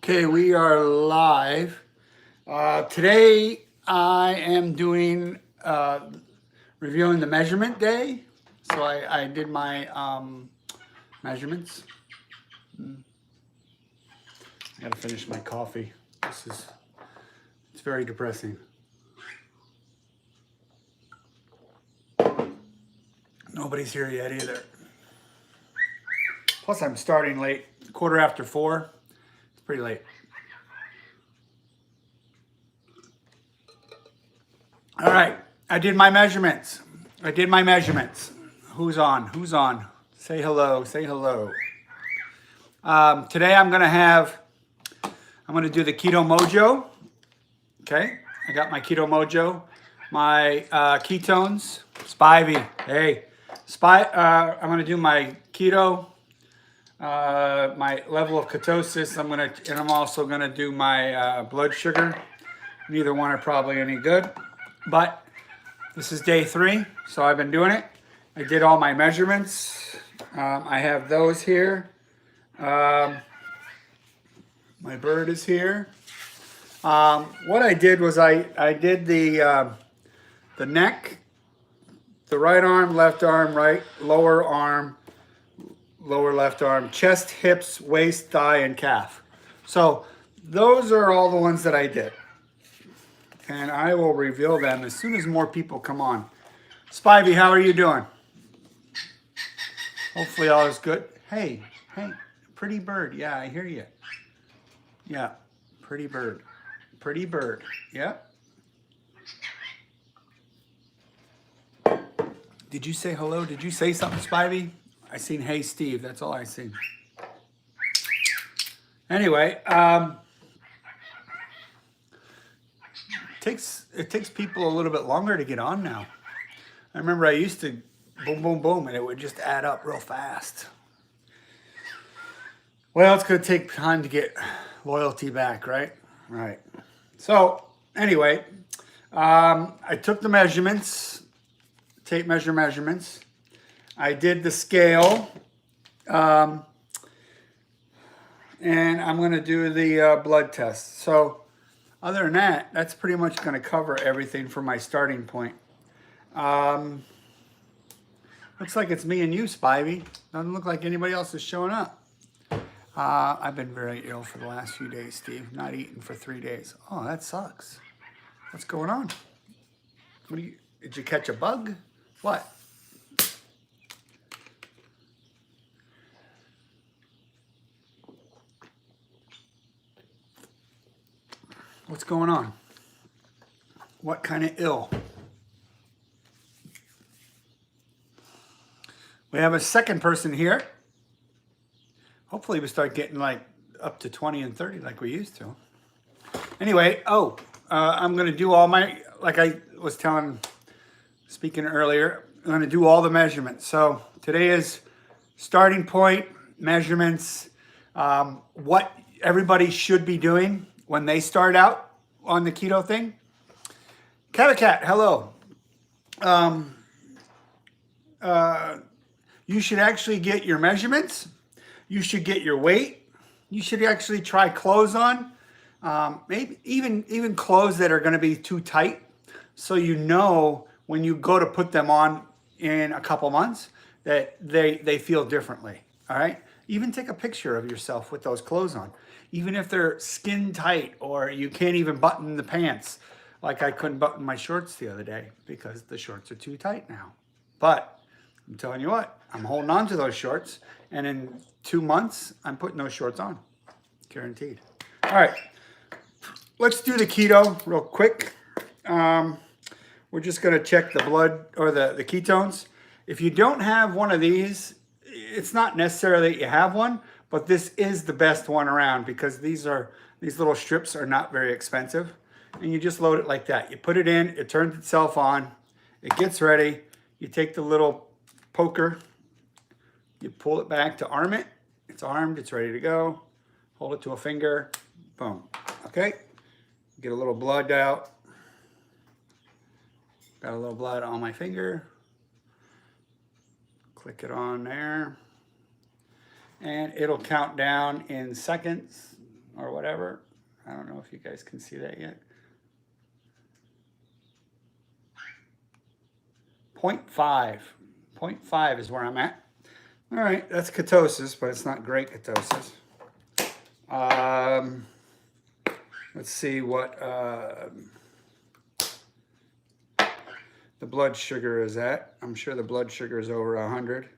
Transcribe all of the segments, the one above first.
Okay, we are live. Today I am doing reviewing the measurement day. So I did my measurements. I gotta finish my coffee. It's very depressing. Nobody's here yet either. Plus I'm starting late, 4:15. It's pretty late. All right, I did my measurements. Who's on? Who's on? Say hello, say hello. Today I'm gonna do the Keto Mojo. Okay, I got my Keto Mojo, my ketones, Spivey. Hey, I'm gonna do my keto, my level of ketosis. I'm also gonna do my blood sugar. Neither one are probably any good, but this is day 3, so I've been doing it. I did all my measurements. I have those here. My bird is here. What I did was I did the neck, the right arm, left arm, right, lower arm, lower left arm, chest, hips, waist, thigh, and calf. So those are all the ones that I did. And I will reveal them as soon as more people come on. Spivey, how are you doing? Hopefully all is good. Hey, pretty bird. Yeah, I hear you. Yeah, pretty bird. Pretty bird. Yeah. Did you say hello? Did you say something, Spivey? I seen hey Steve. That's all I seen. Anyway, it takes people a little bit longer to get on now. I remember I used to boom, boom, boom, and it would just add up real fast. Well, it's going to take time to get loyalty back, right? Right. So anyway, I took the measurements, tape measure measurements. I did the scale, and I'm going to do the blood test. So other than that, that's pretty much going to cover everything for my starting point. Looks like it's me and you, Spivey. Doesn't look like anybody else is showing up. I've been very ill for the last few days, Steve. Not eating for 3 days. Oh, that sucks. What's going on? Did you catch a bug? What? What's going on? What kind of ill? We have a second person here. Hopefully we start getting like up to 20 and 30 like we used to. Anyway, I'm going to do all my, like I was speaking earlier, I'm going to do all the measurements. So today is starting point, measurements, what everybody should be doing when they start out on the keto thing. Cat, hello. You should actually get your measurements. You should get your weight. You should actually try clothes on. Maybe even clothes that are going to be too tight, so you know when you go to put them on in a couple months that they feel differently. All right. Even take a picture of yourself with those clothes on, even if they're skin tight or you can't even button the pants. Like I couldn't button my shorts the other day because the shorts are too tight now. But I'm telling you what, I'm holding on to those shorts, and in 2 months, I'm putting those shorts on, guaranteed. All right, let's do the keto real quick. We're just gonna check the blood or the ketones. If you don't have one of these, it's not necessarily that you have one, but this is the best one around because these little strips are not very expensive. And you just load it like that. You put it in, it turns itself on, it gets ready. You take the little poker, you pull it back to arm it. It's armed, it's ready to go. Hold it to a finger, boom. Okay, get a little blood out. Got a little blood on my finger. Click it on there. And it'll count down in seconds. or whatever. I don't know if you guys can see that yet. 0.5. 0.5 is where I'm at. All right, that's ketosis, but it's not great ketosis. Let's see what the blood sugar is at. I'm sure the blood sugar is over 100.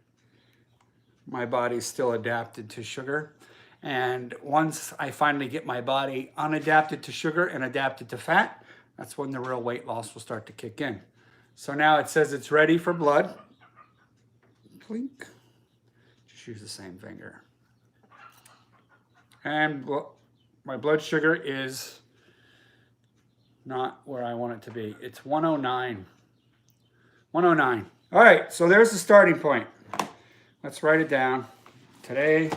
My body's still adapted to sugar. And once I finally get my body unadapted to sugar and adapted to fat, that's when the real weight loss will start to kick in. So now it says it's ready for blood. Clink. Just use the same finger. And my blood sugar is not where I want it to be. It's 109. 109. All right, so there's the starting point. Let's write it down. Today,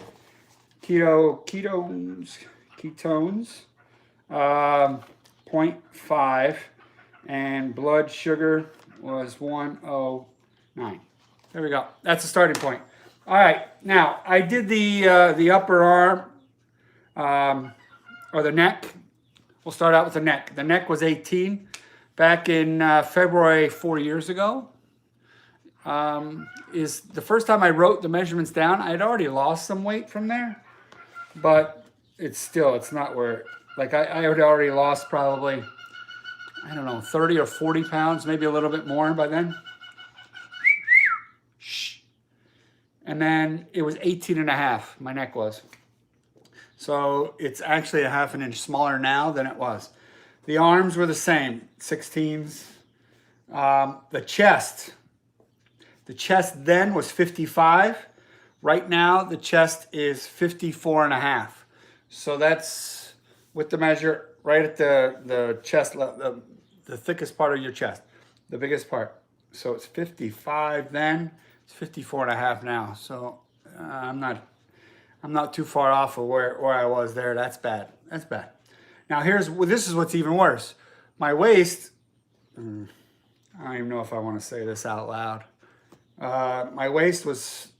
ketones, 0.5, and blood sugar was 109. There we go. That's the starting point. All right, now I did the upper arm or the neck. We'll start out with the neck. The neck was 18 back in February 4 years ago. Is the first time I wrote the measurements down. I had already lost some weight from there, but it's not where, like I had already lost probably, I don't know, 30 or 40 pounds, maybe a little bit more by then. And then it was 18 and a half, my neck was. So it's actually a ½ inch smaller now than it was. The arms were the same, 16s. The chest then was 55. Right now, the chest is 54 and a half. So that's with the measure right at the chest, the thickest part of your chest, the biggest part. So it's 55 then, it's 54 and a half now. So I'm not too far off of where I was there. That's bad. That's bad. Now this is what's even worse. My waist, I don't even know if I want to say this out loud. My waist was,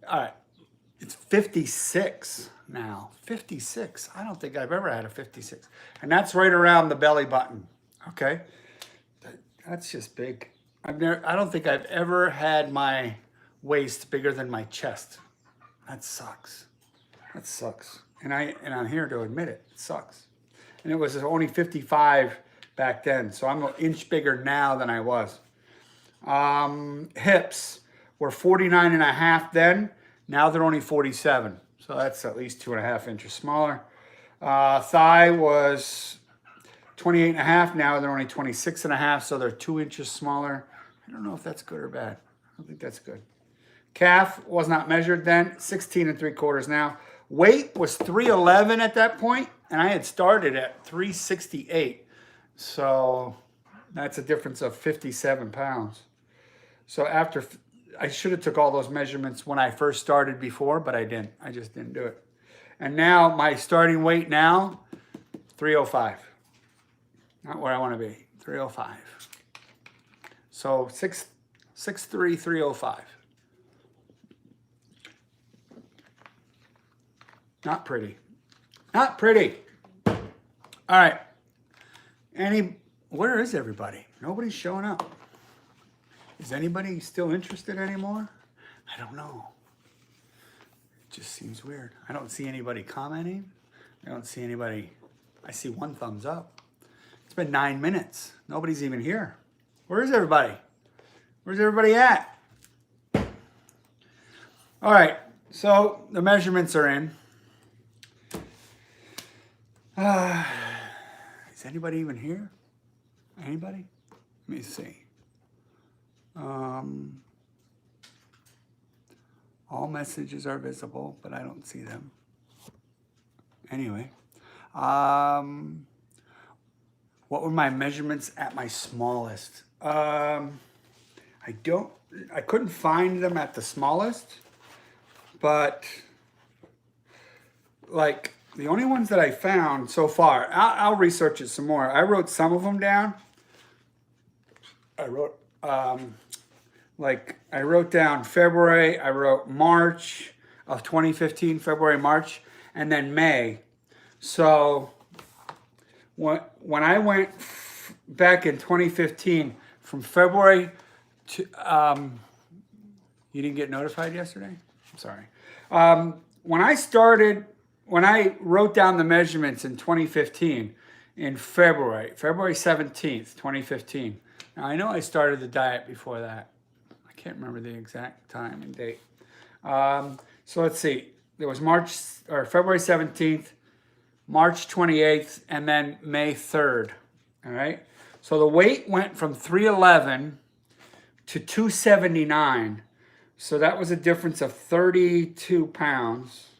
all right, it's 56 now. 56. I don't think I've ever had a 56. And that's right around the belly button. Okay. That's just big. I don't think I've ever had my waist bigger than my chest. That sucks. That sucks. And I'm here to admit it. It sucks. And it was only 55 back then. So I'm an inch bigger now than I was. Hips were 49 and a half then. Now they're only 47. So that's at least 2.5 inches smaller. Thigh was 28 and a half. Now they're only 26 and a half. So they're 2 inches smaller. I don't know if that's good or bad. I don't think that's good. Calf was not measured then. 16 3/4 now. Weight was 311 at that point, and I had started at 368. So that's a difference of 57 pounds. So I should have took all those measurements when I first started before, but I didn't. I just didn't do it. And now my starting weight now, 305. Not where I want to be, 305. So 6'3", 305. Not pretty. Not pretty. All right. Where is everybody? Nobody's showing up. Is anybody still interested anymore? I don't know. It just seems weird. I don't see anybody commenting. I don't see anybody. I see one thumbs up. It's been 9 minutes. Nobody's even here. Where is everybody? Where's everybody at? All right. So the measurements are in. Is anybody even here? Anybody? Let me see. All messages are visible, but I don't see them. Anyway, what were my measurements at my smallest? I couldn't find them at the smallest, but like the only ones that I found so far, I'll research it some more. I wrote some of them down. I wrote down February, I wrote March of 2015, February, March, and then May. So when I went back in 2015 from February to, you didn't get notified yesterday? I'm sorry. When I wrote down the measurements in 2015, in February 17th, 2015. Now I know I started the diet before that. I can't remember the exact time and date. So let's see. There was February 17th, March 28th, and then May 3rd. All right. So the weight went from 311 to 279. So that was a difference of 32 pounds,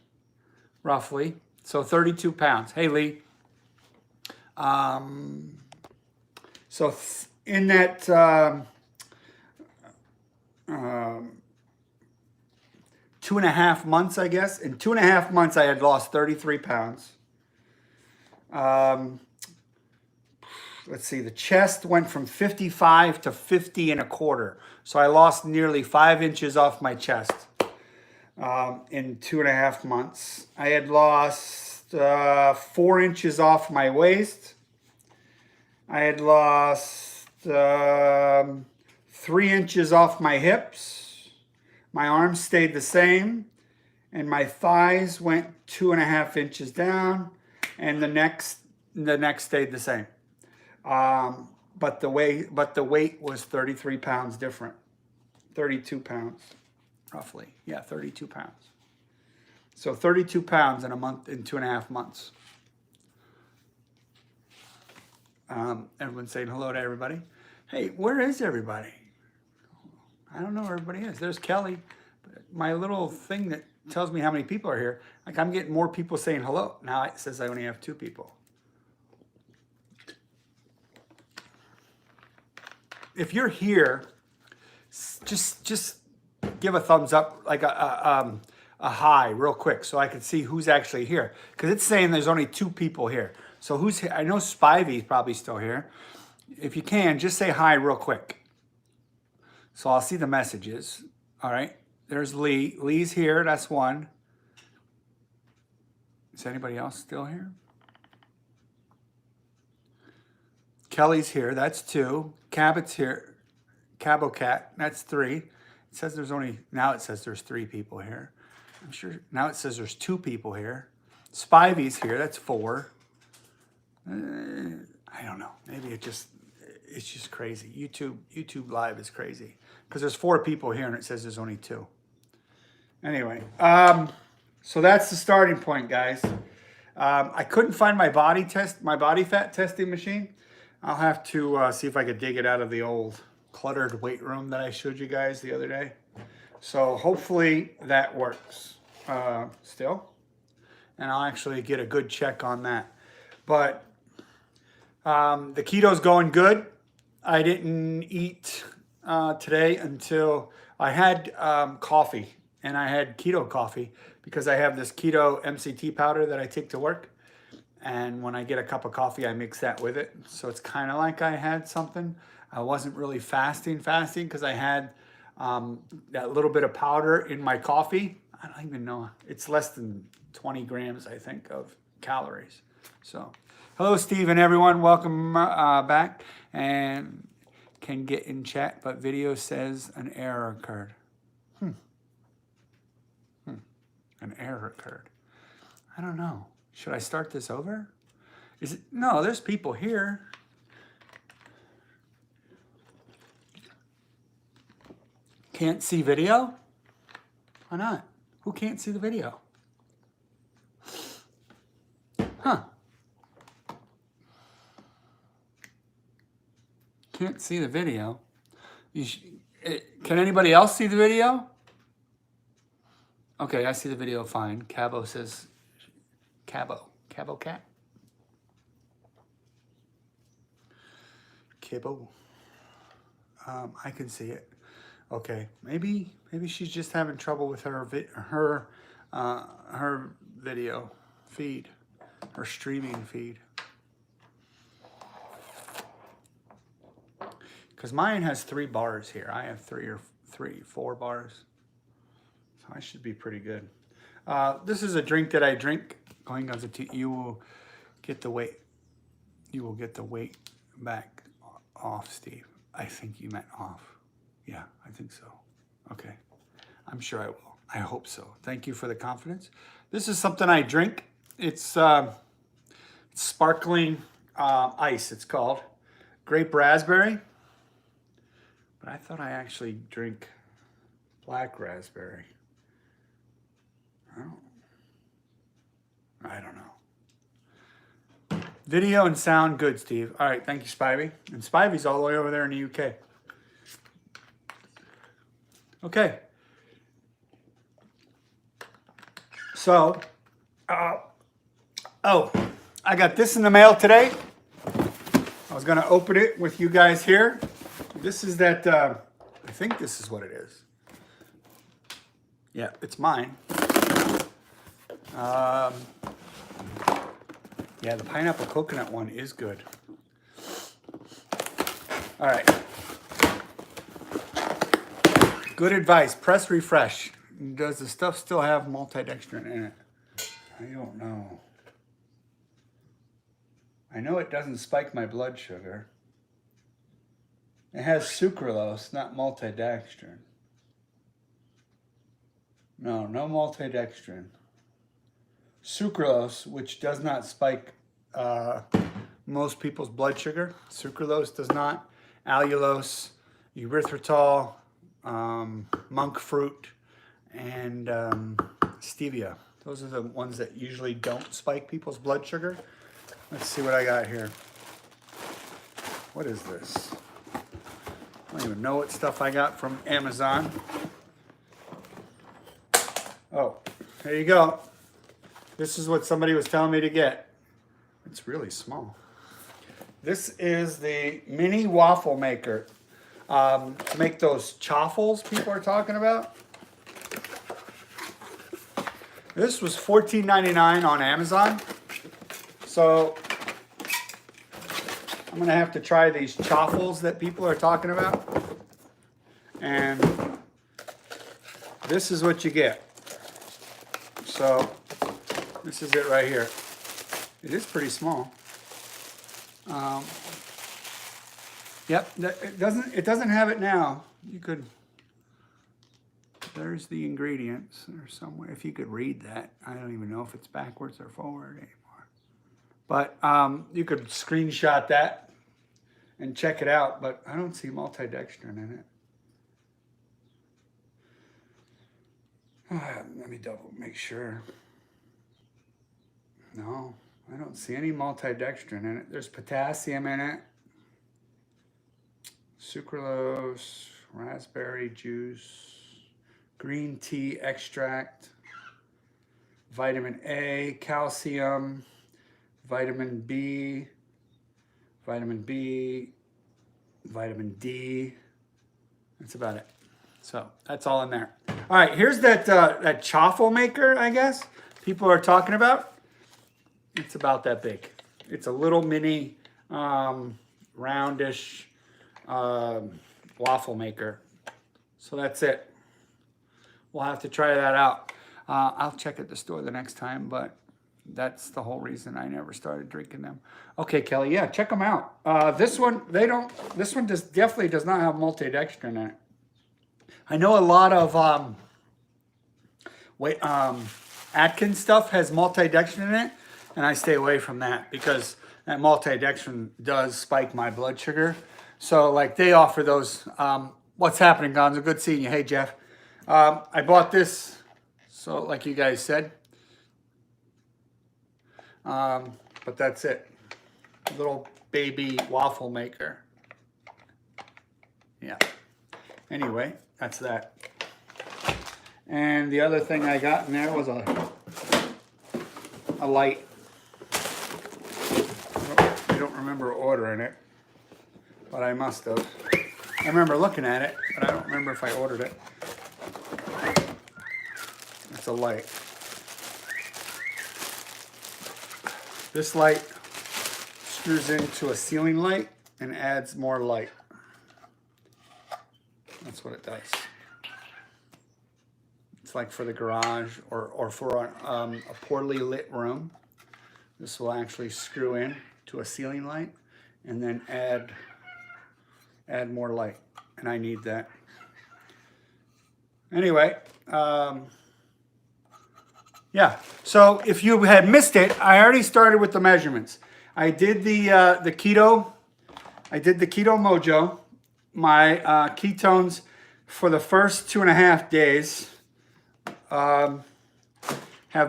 roughly. So 32 pounds. Hey, Lee. So in that 2.5 months, I guess, in 2.5 months, I had lost 33 pounds. Let's see, the chest went from 55 to 50 and a quarter. So I lost nearly 5 inches off my chest in 2.5 months. I had lost 4 inches off my waist. I had lost 3 inches off my hips. My arms stayed the same. And my thighs went 2.5 inches down. And the neck stayed the same. But the weight was 33 pounds different. 32 pounds, roughly. Yeah, 32 pounds. So 32 pounds in a month, in 2.5 months. Everyone's saying hello to everybody. Hey, where is everybody? I don't know where everybody is. There's Kelly. My little thing that tells me how many people are here, like I'm getting more people saying hello. Now it says I only have 2 people. If you're here, just give a thumbs up, like a hi real quick, so I can see who's actually here. Because it's saying there's only 2 people here. So who's here? I know Spivey's probably still here. If you can, just say hi real quick. So I'll see the messages. All right. There's Lee. Lee's here. That's 1. Is anybody else still here? Kelly's here. That's 2. Cabot's here. Cabocat. That's 3. It says there's only, now it says there's 3 people here. I'm sure, now it says there's 2 people here. Spivey's here. That's 4. I don't know. Maybe it's just crazy. YouTube Live is crazy. Because there's 4 people here and it says there's only 2. Anyway, so that's the starting point, guys. I couldn't find my body fat testing machine. I'll have to see if I could dig it out of the old cluttered weight room that I showed you guys the other day. So hopefully that works still. And I'll actually get a good check on that. But the keto's going good. I didn't eat today until I had coffee. And I had keto coffee because I have this keto MCT powder that I take to work. And when I get a cup of coffee, I mix that with it. So it's kind of like I had something. I wasn't really fasting because I had that little bit of powder in my coffee. I don't even know. It's less than 20 grams, I think, of calories. So, hello, Steve and everyone. Welcome back. And can get in chat, but video says an error occurred. An error occurred. I don't know. Should I start this over? Is it? No, there's people here. Can't see video? Why not? Who can't see the video? Huh. Can't see the video. Can anybody else see the video? Okay, I see the video fine. Cabo says, Cabo cat? Cabo. I can see it. Okay, maybe she's just having trouble with her video feed, her streaming feed. Because mine has 3 bars here. I have 4 bars. So I should be pretty good. This is a drink that I drink going GONZO-KETO, you will get the weight. You will get the weight back off, Steve. I think you meant off. Yeah, I think so. Okay. I'm sure I will. I hope so. Thank you for the confidence. This is something I drink. It's sparkling ice, it's called. Grape raspberry. But I thought I actually drink black raspberry. I don't know. Video and sound good, Steve. All right, thank you, Spivey. And Spivey's all the way over there in the UK. Okay. So, oh, I got this in the mail today. I was going to open it with you guys here. This is that, I think this is what it is. Yeah, it's mine. Yeah, the pineapple coconut one is good. All right. Good advice. Press refresh. Does the stuff still have multidextrin in it? I don't know. I know it doesn't spike my blood sugar. It has sucralose, not multidextrin. No, no multidextrin. Sucralose, which does not spike most people's blood sugar. Sucralose does not. Allulose, erythritol, monk fruit, and stevia. Those are the ones that usually don't spike people's blood sugar. Let's see what I got here. What is this? I don't even know what stuff I got from Amazon. Oh, there you go. This is what somebody was telling me to get. It's really small. This is the mini waffle maker. To make those chaffles people are talking about. This was $14.99 on Amazon. So I'm gonna have to try these chaffles that people are talking about. And this is what you get. So this is it right here. It is pretty small. Yep, it doesn't have it now. You could, there's the ingredients or somewhere. If you could read that. I don't even know if it's backwards or forward anymore. But you could screenshot that and check it out, but I don't see multidextrin in it. Let me make sure. No, I don't see any multidextrin in it. There's potassium in it. Sucralose, raspberry juice, green tea extract, vitamin A, calcium, vitamin B, vitamin B, vitamin D. That's about it. So that's all in there. All right, here's that that chaffle maker, I guess, people are talking about. It's about that big. It's a little mini, roundish waffle maker. So that's it. We'll have to try that out. I'll check at the store the next time, but that's the whole reason I never started drinking them. Okay, Kelly, yeah, check them out. This one, definitely does not have multidextrin in it. I know a lot of Atkins stuff has multidextrin in it, and I stay away from that because that multidextrin does spike my blood sugar. So like they offer those. What's happening, Gonzo? Good seeing you. Hey, Jeff. I bought this, so like you guys said. But that's it. Little baby waffle maker. Yeah. Anyway, that's that. And the other thing I got in there was a light. I don't remember ordering it, but I must have. I remember looking at it, but I don't remember if I ordered it. It's a light. This light screws into a ceiling light and adds more light. That's what it does. It's like for the garage or for a poorly lit room. This will actually screw in to a ceiling light and then add more light. And I need that. Anyway, yeah. So if you had missed it, I already started with the measurements. I did the keto. I did the Keto Mojo. My ketones for the first 2.5 days have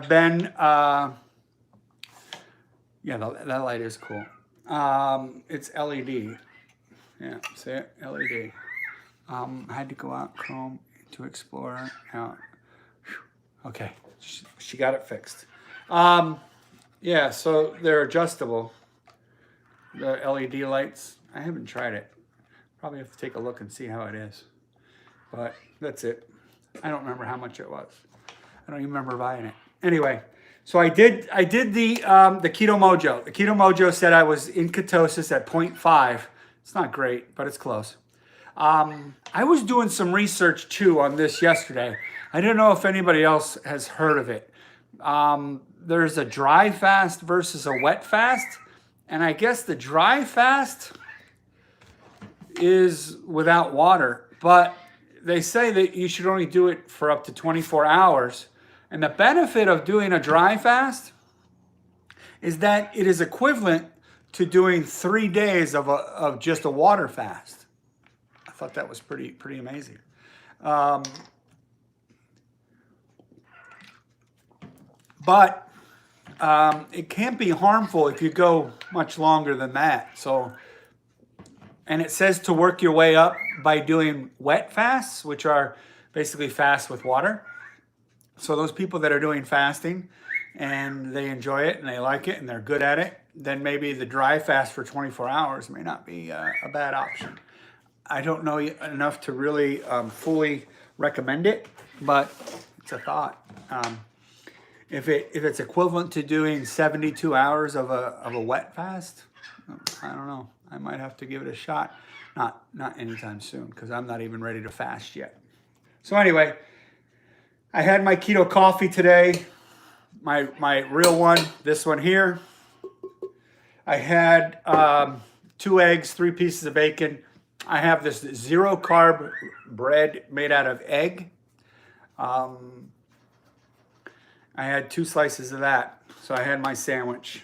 been, yeah, that light is cool. It's LED. Yeah, see it? LED. I had to go out Chrome to Explorer. Out. Okay, she got it fixed. Yeah, so they're adjustable. The LED lights. I haven't tried it. Probably have to take a look and see how it is. But that's it. I don't remember how much it was. I don't even remember buying it. Anyway, so I did the Keto Mojo. The Keto Mojo said I was in ketosis at 0.5. It's not great, but it's close. I was doing some research too on this yesterday. I don't know if anybody else has heard of it. There's a dry fast versus a wet fast. And I guess the dry fast is without water, but they say that you should only do it for up to 24 hours. And the benefit of doing a dry fast is that it is equivalent to doing 3 days of just a water fast. I thought that was pretty amazing. But it can't be harmful if you go much longer than that. So, and it says to work your way up by doing wet fasts, which are basically fasts with water. So those people that are doing fasting and they enjoy it and they like it and they're good at it, then maybe the dry fast for 24 hours may not be a bad option. I don't know enough to really fully recommend it, but it's a thought. If it's equivalent to doing 72 hours of a wet fast, I don't know. I might have to give it a shot. Not anytime soon, because I'm not even ready to fast yet. So anyway, I had my keto coffee today. My real one, this one here. I had 2 eggs, 3 pieces of bacon. I have this 0 carb bread made out of egg. I had 2 slices of that. So I had my sandwich.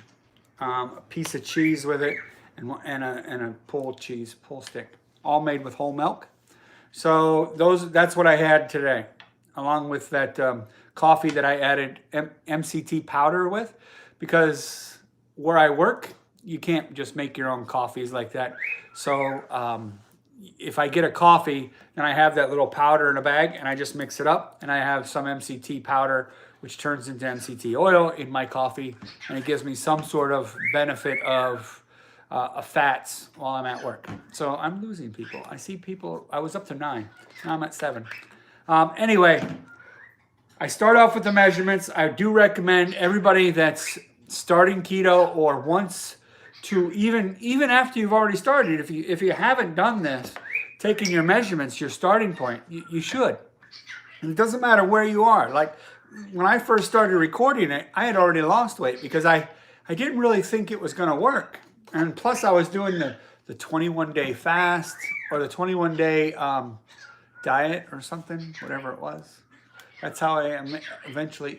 A piece of cheese with it and a pull stick. All made with whole milk. So that's what I had today. Along with that coffee that I added MCT powder with. Because where I work, you can't just make your own coffees like that. So if I get a coffee, then I have that little powder in a bag and I just mix it up. And I have some MCT powder, which turns into MCT oil in my coffee. And it gives me some sort of benefit of fats while I'm at work. So I'm losing people. I see people, I was up to 9. Now I'm at 7. Anyway, I start off with the measurements. I do recommend everybody that's starting keto or wants to, even after you've already started, if you haven't done this, taking your measurements, your starting point, you should. And it doesn't matter where you are. Like when I first started recording it, I had already lost weight because I didn't really think it was going to work. And plus I was doing the 21-day fast or the 21-day diet or something, whatever it was. That's how I eventually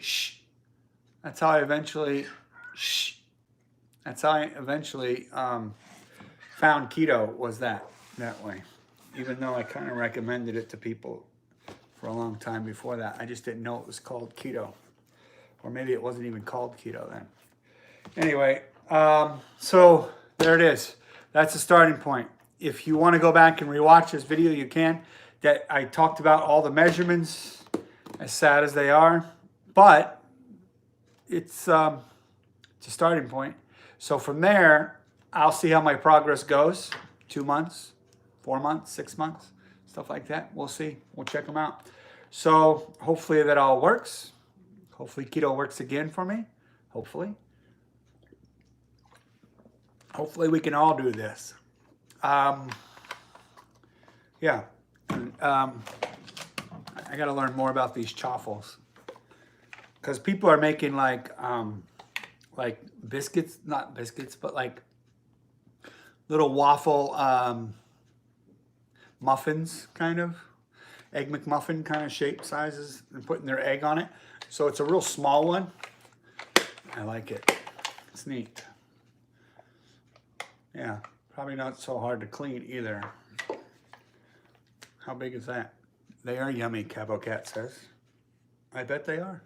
found keto, was that way. Even though I kind of recommended it to people for a long time before that. I just didn't know it was called keto. Or maybe it wasn't even called keto then. Anyway, so there it is. That's the starting point. If you want to go back and rewatch this video, you can. That I talked about all the measurements, as sad as they are, but it's a starting point. So from there, I'll see how my progress goes. 2 months, 4 months, 6 months, stuff like that. We'll see. We'll check them out. So hopefully that all works. Hopefully keto works again for me. Hopefully. Hopefully we can all do this. Yeah. I got to learn more about these chaffles. Because people are making like biscuits, not biscuits, but like little waffle muffins, kind of. Egg McMuffin kind of shape sizes, and putting their egg on it. So it's a real small one. I like it. It's neat. Yeah, probably not so hard to clean either. How big is that? They are yummy, Cabo Cat says. I bet they are.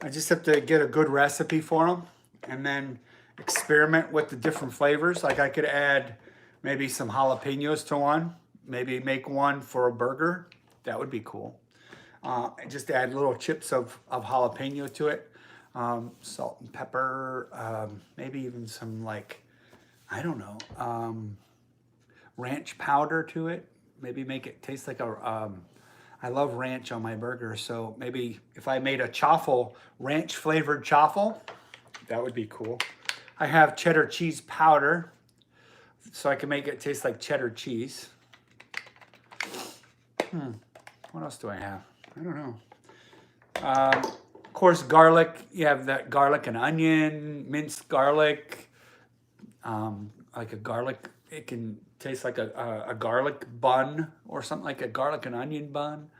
I just have to get a good recipe for them and then experiment with the different flavors. Like I could add maybe some jalapenos to one, maybe make one for a burger. That would be cool. Just add little chips of jalapeno to it. Salt and pepper, maybe even some like, I don't know, ranch powder to it. Maybe make it taste like a, I love ranch on my burger. So maybe if I made a chaffle, ranch flavored chaffle, that would be cool. I have cheddar cheese powder, so I can make it taste like cheddar cheese. What else do I have? I don't know. Of course, garlic. You have that garlic and onion, minced garlic, like a garlic. It can taste like a garlic bun or something, like a garlic and onion bun.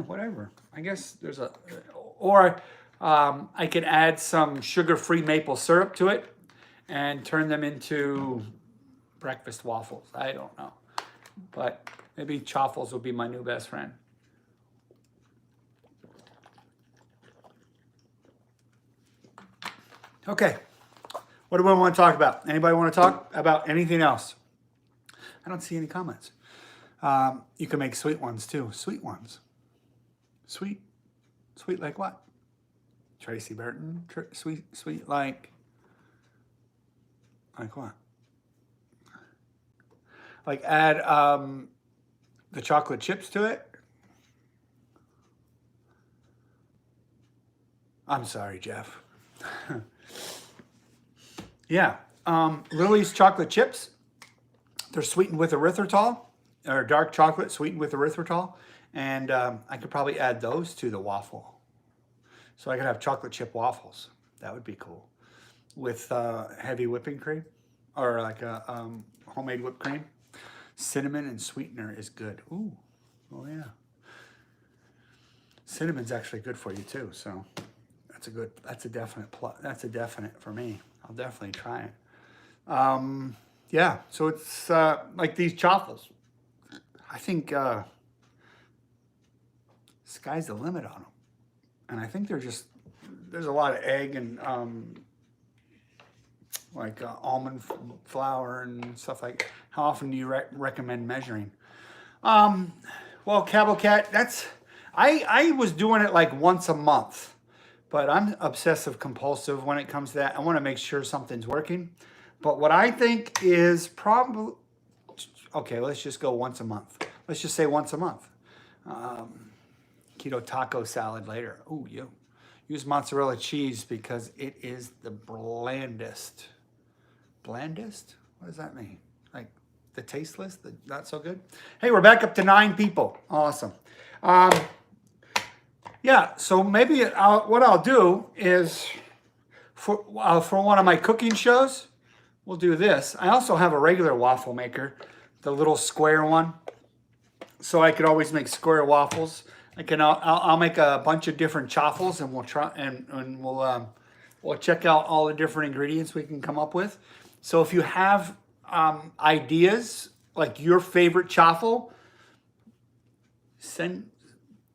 Whatever. I guess there's a, or I can add some sugar-free maple syrup to it and turn them into breakfast waffles. I don't know, but maybe chaffles will be my new best friend. Okay, what do we want to talk about? Anybody want to talk about anything else? I don't see any comments. You can make sweet ones too. Sweet ones. Sweet. Sweet like what? Tracy Burton. Sweet like what? Like add the chocolate chips to it. I'm sorry, Jeff. Yeah, Lily's chocolate chips. They're sweetened with erythritol, or dark chocolate sweetened with erythritol. And I could probably add those to the waffle. So I could have chocolate chip waffles. That would be cool. With heavy whipping cream, or like a homemade whipped cream. Cinnamon and sweetener is good. Ooh, oh yeah. Cinnamon's actually good for you too, so that's a definite that's a definite for me. I'll definitely try it. Yeah, so it's like these chaffles. I think sky's the limit on them. And I think there's a lot of egg and like almond flour and stuff like that. How often do you recommend measuring? Well, Cabo Cat, I was doing it like once a month, but I'm obsessive compulsive when it comes to that. I want to make sure something's working. But what I think is probably, okay, let's just go once a month. Let's just say once a month. Keto taco salad later. Ooh, use mozzarella cheese because it is the blandest. Blandest? What does that mean? Like the tasteless, the not so good? Hey, we're back up to 9 people. Awesome. Yeah, so maybe what I'll do is for one of my cooking shows, we'll do this. I also have a regular waffle maker, the little square one. So I could always make square waffles. I'll make a bunch of different chaffles, and we'll try and we'll check out all the different ingredients we can come up with. So if you have ideas like your favorite chaffle,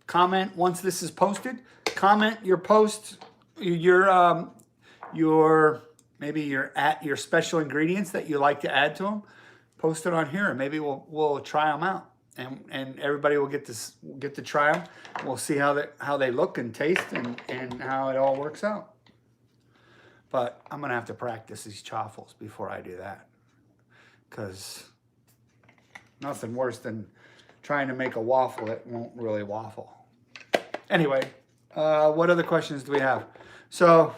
comment once this is posted. Comment your post, maybe your special ingredients that you like to add to them. Post it on here, and maybe we'll try them out. And everybody will get to try them. We'll see how they look and taste and how it all works out. But I'm gonna have to practice these chaffles before I do that, because nothing worse than trying to make a waffle that won't really waffle. Anyway, what other questions do we have? So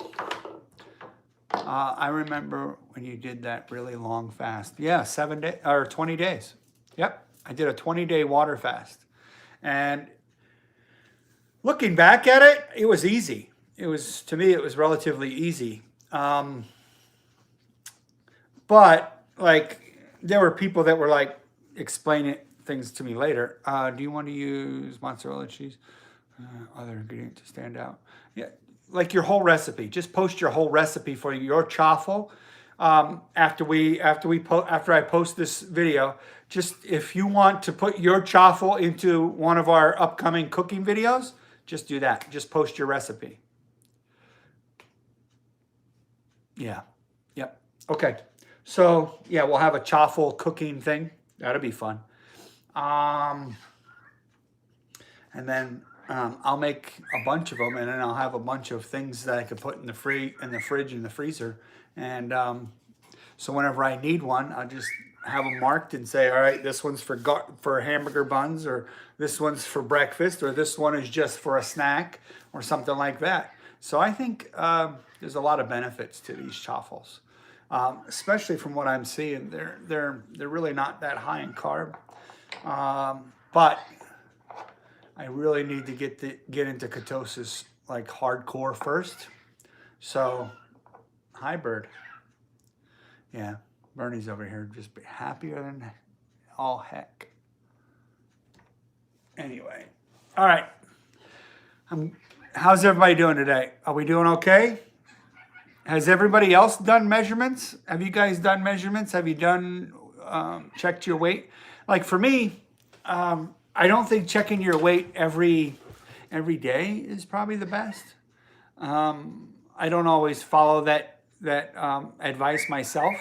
I remember when you did that really long fast. Yeah, 7 days or 20 days. Yep. I did a 20-day water fast, and Looking back at it, it was easy. It was, to me, it was relatively easy. But like, there were people that were like explaining things to me later. Do you want to use mozzarella cheese? Other ingredient to stand out. Yeah, like your whole recipe. Just post your whole recipe for your chaffle. After I post this video, just if you want to put your chaffle into one of our upcoming cooking videos, just do that. Just post your recipe. Yeah. Yep. Okay. So yeah, we'll have a chaffle cooking thing. That'll be fun. And then I'll make a bunch of them, and then I'll have a bunch of things that I could put in the fridge, in the freezer, and so whenever I need one, I'll just have them marked and say, all right, this one's for hamburger buns, or this one's for breakfast, or this one is just for a snack, or something like that. So I think there's a lot of benefits to these chaffles, especially from what I'm seeing. They're really not that high in carb, but I really need to get into ketosis like hardcore first. So, hi Bird. Yeah, Bernie's over here just be happier than all heck. Anyway, all right. How's everybody doing today? Are we doing okay? Has everybody else done measurements? Have you guys done measurements? Have you done checked your weight? Like for me, I don't think checking your weight every day is probably the best. I don't always follow that advice myself,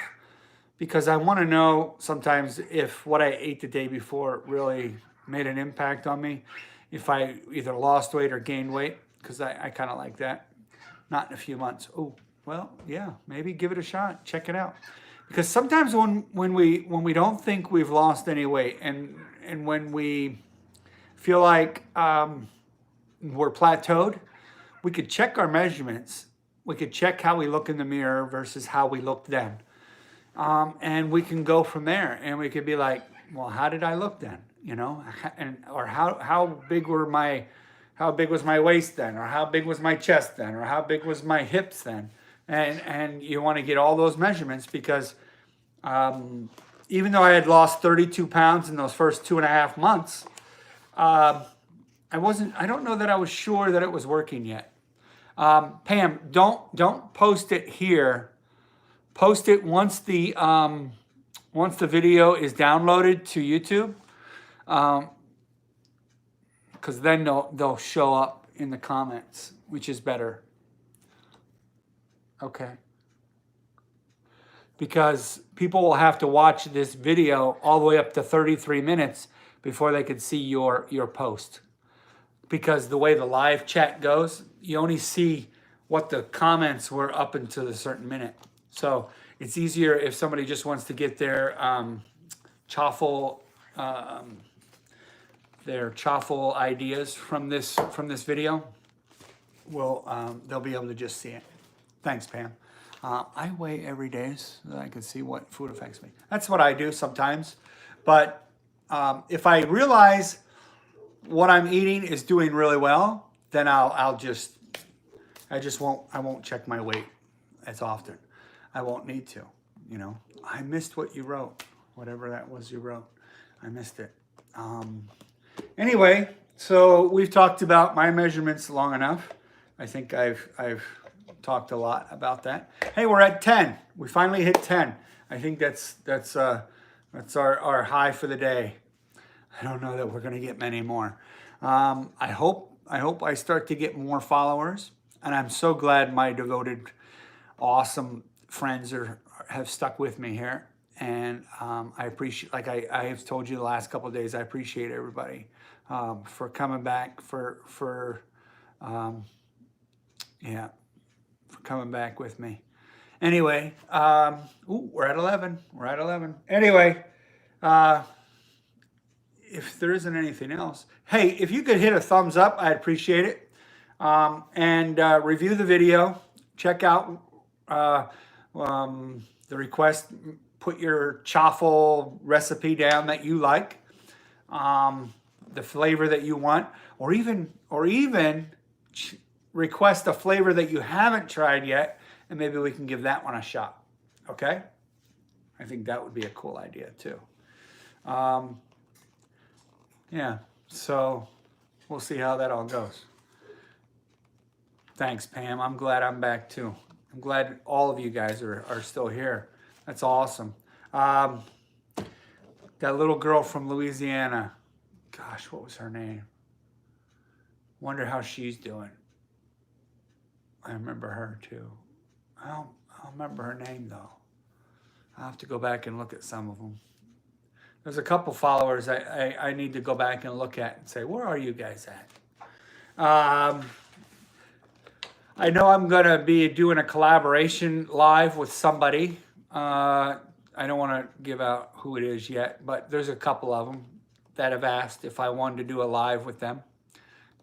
because I want to know sometimes if what I ate the day before really made an impact on me, if I either lost weight or gained weight, because I kind of like that. Not in a few months. Oh, well, yeah, maybe give it a shot. Check it out. Because sometimes when we don't think we've lost any weight, and when we feel like we're plateaued, we could check our measurements. We could check how we look in the mirror versus how we looked then. And we can go from there, and we could be like, well, how did I look then? You know, or how big was my waist then, or how big was my chest then, or how big was my hips then? And you want to get all those measurements, because even though I had lost 32 pounds in those first 2.5 months, I don't know that I was sure that it was working yet. Pam, don't post it here. Post it once the video is downloaded to YouTube, because then they'll show up in the comments, which is better. Okay. Because people will have to watch this video all the way up to 33 minutes before they can see your post. Because the way the live chat goes, you only see what the comments were up until a certain minute. So it's easier if somebody just wants to get their chaffle ideas from this video. They'll be able to just see it. Thanks, Pam. I weigh every day so that I can see what food affects me. That's what I do sometimes. But if I realize what I'm eating is doing really well, then I won't check my weight as often. I won't need to, you know. I missed what you wrote, whatever that was you wrote. I missed it. Anyway, so we've talked about my measurements long enough. I think I've talked a lot about that. Hey, we're at 10. We finally hit 10. I think that's our high for the day. I don't know that we're going to get many more. I hope I start to get more followers, and I'm so glad my devoted, awesome friends have stuck with me here. And I appreciate, like I have told you the last couple of days, I appreciate everybody for coming back, for coming back with me. Anyway, we're at 11. We're at 11. Anyway, if there isn't anything else, hey, if you could hit a thumbs up, I'd appreciate it. And review the video. Check out the request. Put your chaffle recipe down that you like. the flavor that you want, or even request a flavor that you haven't tried yet, and maybe we can give that one a shot. Okay? I think that would be a cool idea too. Yeah, so we'll see how that all goes. Thanks, Pam. I'm glad I'm back too. I'm glad all of you guys are still here. That's awesome. That little girl from Louisiana, gosh, what was her name? Wonder how she's doing. I remember her too. I don't remember her name though. I'll have to go back and look at some of them. There's a couple followers I need to go back and look at and say, where are you guys at? I know I'm going to be doing a collaboration live with somebody. I don't want to give out who it is yet, but there's a couple of them that have asked if I wanted to do a live with them.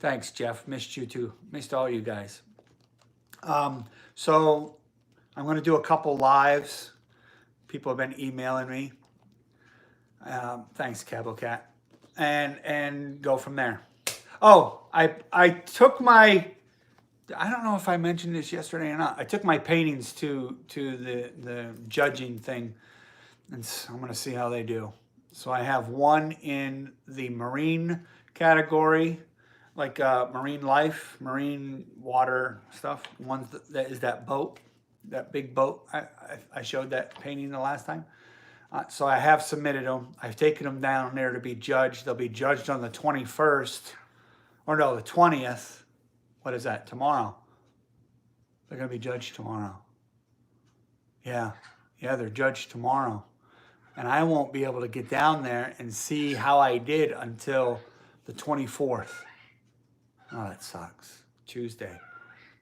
Thanks, Jeff. Missed you too. Missed all you guys. So I'm going to do a couple lives. People have been emailing me. Thanks, Cabo Cat. And go from there. Oh, I took my, I don't know if I mentioned this yesterday or not. I took my paintings to the judging thing, and so I'm going to see how they do. So I have one in the marine category, like marine life, marine water stuff. One that is that boat, that big boat. I showed that painting the last time. So I have submitted them. I've taken them down there to be judged. They'll be judged on the 21st, or no, the 20th. What is that? Tomorrow. They're going to be judged tomorrow. Yeah, they're judged tomorrow. And I won't be able to get down there and see how I did until the 24th. Oh, that sucks. Tuesday.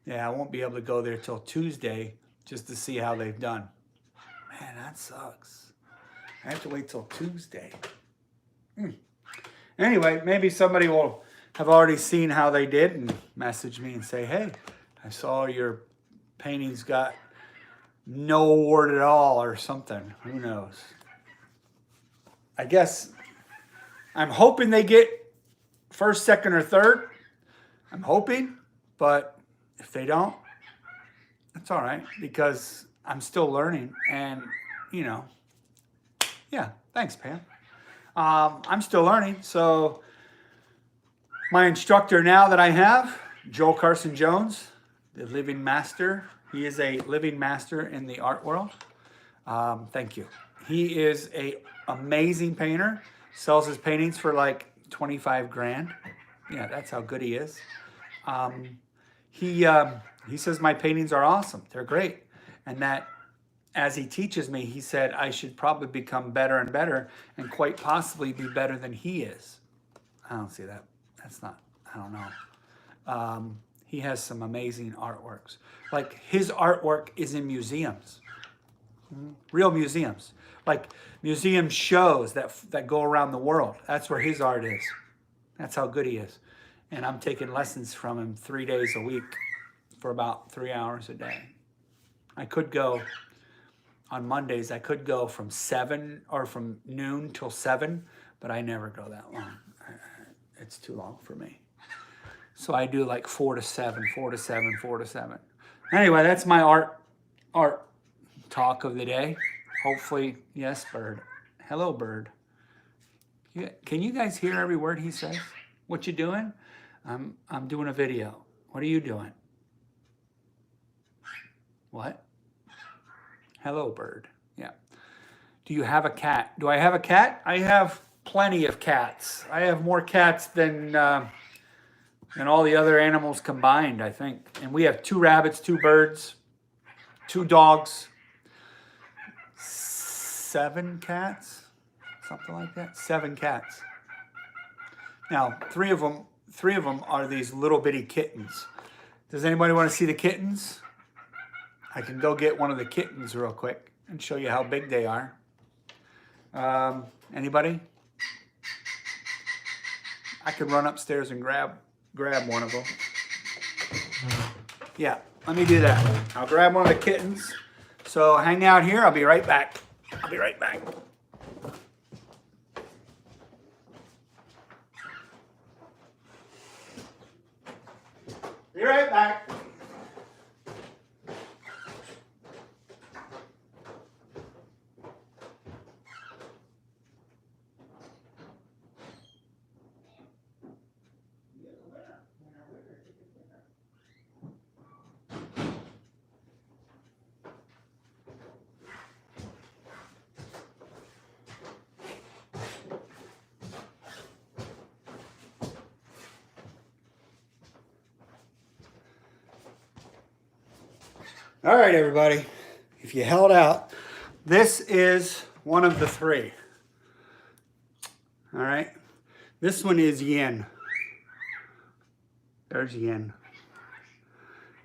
Yeah, I won't be able to go there till Tuesday just to see how they've done. Man, that sucks. I have to wait till Tuesday. Anyway, maybe somebody will have already seen how they did and message me and say, hey, I saw your paintings got no award at all or something. Who knows? I guess I'm hoping they get first, second, or third. I'm hoping, but if they don't, that's all right because I'm still learning and, you know, yeah, thanks, Pam. I'm still learning, so my instructor now that I have, Joel Carson Jones, the living master. He is a living master in the art world. Thank you. He is a amazing painter. Sells his paintings for like 25 grand. Yeah, that's how good he is. He says my paintings are awesome. They're great, and that. As he teaches me, he said I should probably become better and better and quite possibly be better than he is. I don't see that. That's not, I don't know. He has some amazing artworks. Like his artwork is in museums, real museums, like museum shows that go around the world. That's where his art is. That's how good he is. And I'm taking lessons from him 3 days a week for about 3 hours a day. I could go on Mondays, I could go from 7 or from noon till 7, but I never go that long. It's too long for me. So I do like 4 to 7, 4 to 7, 4 to 7. Anyway, that's my art talk of the day. Hopefully, yes, Bird. Hello, Bird. Can you guys hear every word he says? What you doing? I'm doing a video. What are you doing? What? Hello, Bird. Yeah. Do you have a cat? Do I have a cat? I have plenty of cats. I have more cats than all the other animals combined, I think. And we have 2 rabbits, 2 birds, 2 dogs, 7 cats, something like that. 7 cats. Now, 3 of them are these little bitty kittens. Does anybody want to see the kittens? I can go get one of the kittens real quick and show you how big they are. Anybody? I could run upstairs and grab one of them. Yeah, let me do that. I'll grab one of the kittens. So hang out here. I'll be right back. Be right back. All right, everybody, if you held out, this is one of the three. All right, this one is yin. There's yin.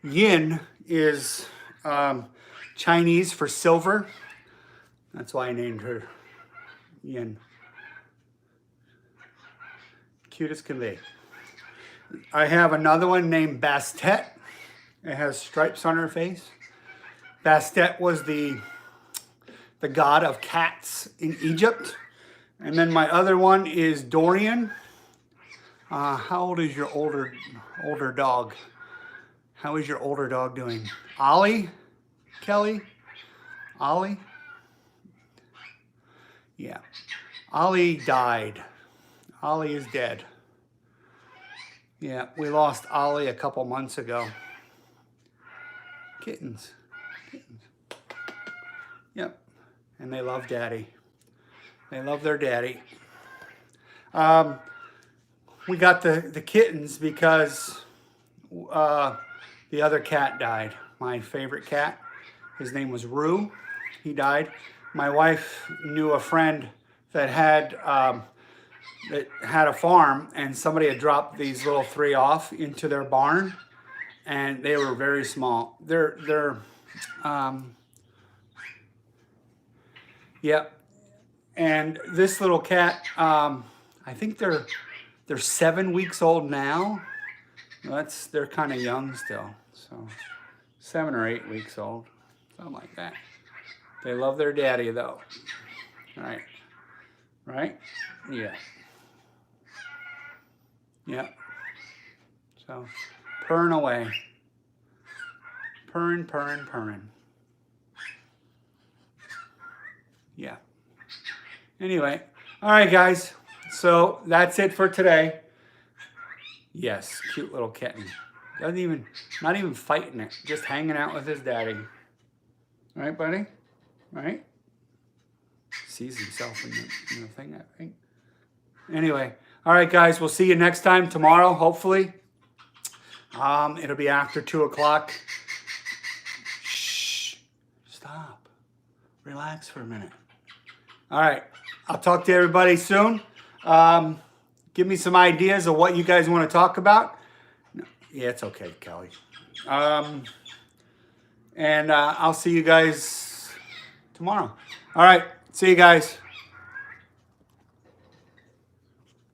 Yin is Chinese for silver. That's why I named her Yin. Cute as can be. I have another one named Bastet. It has stripes on her face. Bastet was the god of cats in Egypt. And then my other one is Dorian. How old is your older dog? How is your older dog doing? Ollie? Kelly? Ollie? Yeah. Ollie died. Ollie is dead. Yeah, we lost Ollie a couple months ago. Kittens. Yep. And they love daddy. They love their daddy. We got the kittens because the other cat died. My favorite cat. His name was Rue. He died. My wife knew a friend that had a farm, and somebody had dropped these little three off into their barn, and they were very small. Yeah, and this little cat, I think they're 7 weeks old now. They're kind of young still, so 7 or 8 weeks old, something like that. They love their daddy though. Right? Right? Yeah. Yeah. So, purring away. Purring, purring, purring. Yeah. Anyway, all right, guys. So that's it for today. Yes, cute little kitten. Not even fighting it. Just hanging out with his daddy. Right, buddy? Right? Sees himself in the thing, I think. Anyway, all right, guys. We'll see you next time tomorrow, hopefully. It'll be after 2 o'clock. Shh. Stop. Relax for a minute. All right. I'll talk to everybody soon. Give me some ideas of what you guys want to talk about. Yeah, it's okay, Kelly. And I'll see you guys tomorrow. All right. See you guys.